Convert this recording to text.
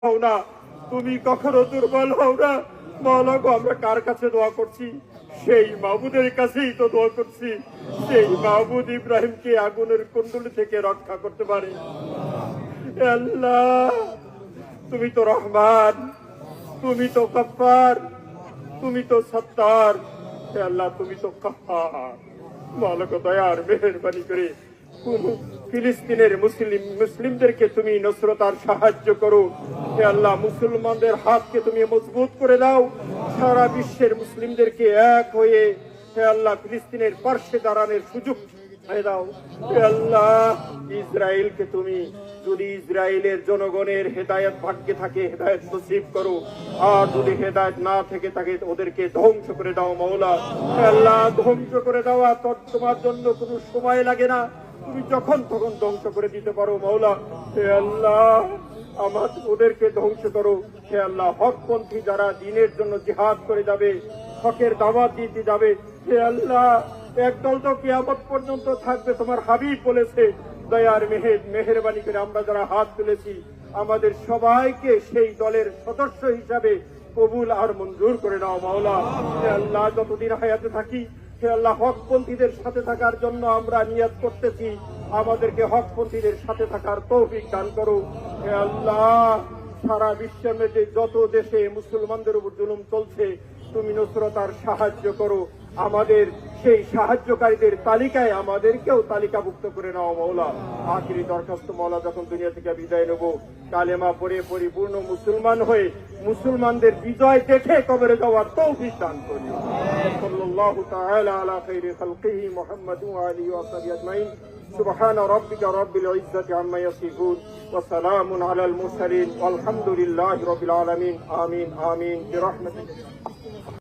হও না, তুমি কখনো দুর্বল হও না। মাওলা গো, আমরা কার কাছে দোয়া করছি? সেই মাহবুদের কাছেই তো দোয়া করছি। সেই মাহবুদ ইব্রাহিমকে আগুনের কুণ্ডলী থেকে রক্ষা করতে পারে। হে আল্লাহ, তুমি তো রহমান, তুমি তো গফফার, তুমি তো সত্তার। হে আল্লাহ, তুমি তো কাহ্হার। মাওলা গো, দয়ার মেহেরবানি করে ফিলিস্তিনের মুসলিমদেরকে তুমি নসরত আর সাহায্য করো। হে আল্লাহ, মুসলমানদের হাতকে তুমি মজবুত করে দাও। সারা বিশ্বের মুসলিমদেরকে এক হয়ে হে আল্লাহ ফিলিস্তিনের পার্শ্বে দাঁড়ানোর সুযোগ দাও। হে আল্লাহ, ইসরায়েলকে তুমি যদি ইসরায়েলের জনগণের হেদায়েত ভাগ্যে থাকে হেদায়েত নসিব করো, আর যদি হেদায়েত না থেকে থাকে ওদেরকে ধ্বংস করে দাও মাওলা। হে আল্লাহ, ধ্বংস করে দেওয়া তোমার জন্য কোনো সময় লাগে না, তুমি যখন তখন ধ্বংস করে দিতে পারো মাওলা। হে আল্লাহ, ওদেরকে ধ্বংস করো। হে আল্লাহ, হকপন্থী যারা দিনের জন্য জিহাদ করে যাবে, হকের দাওয়াত দিতে যাবে, হে আল্লাহ, একদল তো কিয়ামত পর্যন্ত থাকবে, তোমার হাবিব বলেছে। দয়ার মেহেরবানি করে আমরা যারা হাত তুলেছি আমাদের সবাইকে সেই দলের সদস্য হিসাবে কবুল আর মঞ্জুর করে নাও মাওলা। হে আল্লাহ, যতদিন হায়াতে থাকি হে আল্লাহ, হকপন্থীদের সাথে থাকার জন্য আমরা নিয়ত করতেছি, আমাদেরকে হকপন্থীদের সাথে থাকার তৌফিক দান করো। হে আল্লাহ, সারা বিশ্বের মধ্যে যত দেশে মুসলমানদের উপর জুলুম চলছে তুমি নসরত আর সাহায্য করো। আমাদের সেই সাহায্যকারীদের তালিকায় আমাদেরকেও তালিকাভুক্ত করে নাও মাওলা। আখিরি দরখাস্ত মাওলা, যখন দুনিয়া থেকে বিদায় নেব কালেমা পড়ে পরিপূর্ণ মুসলমান হয়ে মুসলমানদের বিজয় দেখে কবরে যাওয়ার তৌফিক দান করি। সাল্লাল্লাহু তাআলা আলা খাইরি খালকিহি মুহাম্মাদ ওয়া আলিহি ওয়া সাহবিহি আজমাইন। সুবহান রাব্বিকা রাব্বিল ইজ্জাতি আম্মা ইয়াসিফুন ওয়া সালামুন আলাল মুরসালিন ওয়ালহামদুলিল্লাহি রাব্বিল আলামিন। আমিন আমিন বিরহমাতিকা।